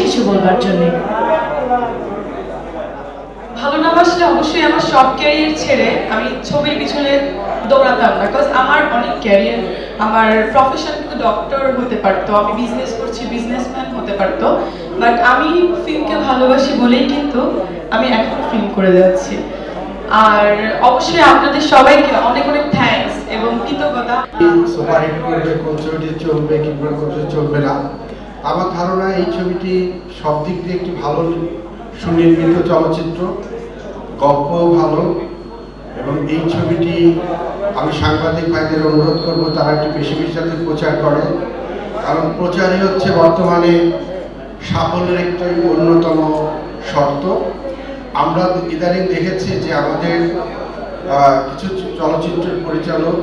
কিছু বলবার জন্য ভালো না বাসলে অবশ্যই আমার সব ক্যারিয়ার ছেড়ে আমি ছবির পিছনে দৌড়াতাম না, বিকজ আমার অনেক ক্যারিয়ার, আমার প্রফেশন কিন্তু ডক্টর হতে পারতো, আমি বিজনেস করছি বিজনেসম্যান হতে পারতো, বাট আমি ফিল্মকে ভালোবাসি বলেই কিন্তু আমি এখন ফিল্ম করে যাচ্ছি। আর অবশ্যই আপনাদের সবাইকে অনেক অনেক থ্যাঙ্কস এবং কৃতজ্ঞতা। সুপারহিট করবে, কোন ছবিটি চলবে কিংবা কোন ছবি চলবে না, আমার ধারণা এই ছবিটি সব দিক দিয়ে একটি ভালো সুনির্মিত চলচ্চিত্র, গল্প ভালো, এবং এই ছবিটি আমি সাংবাদিক ভাইদের অনুরোধ করব তারা একটু বেশি বেশি যাতে প্রচার করে, কারণ প্রচারই হচ্ছে বর্তমানে সাফল্যের একটি অন্যতম শর্ত। আমরা ইদানিং দেখেছি যে আমাদের কিছু চলচ্চিত্রের পরিচালক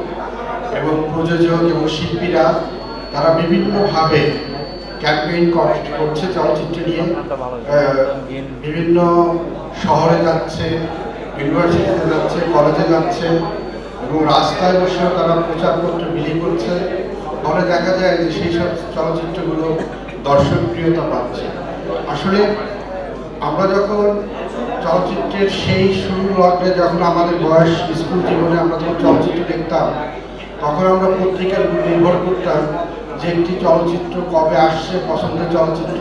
এবং প্রযোজক এবং শিল্পীরা তারা বিভিন্নভাবে ক্যাম্পেইন করছে চলচ্চিত্র নিয়ে, বিভিন্ন শহরে যাচ্ছে, ইউনিভার্সিটিতে যাচ্ছে, কলেজে যাচ্ছে এবং রাস্তায় বসেও তারা প্রচারপত্র বিলি করছে। ফলে দেখা যায় যে সেই সব চলচ্চিত্রগুলো দর্শকপ্রিয়তা পাচ্ছে। আসলে আমরা যখন চলচ্চিত্রের সেই শুরু লগ্নে, যখন আমাদের বয়স স্কুল জীবনে আমরা যখন চলচ্চিত্র দেখতাম, তখন আমরা পত্রিকার উপর নির্ভর করতাম যে একটি চলচ্চিত্র কবে আসছে, পছন্দের চলচ্চিত্র।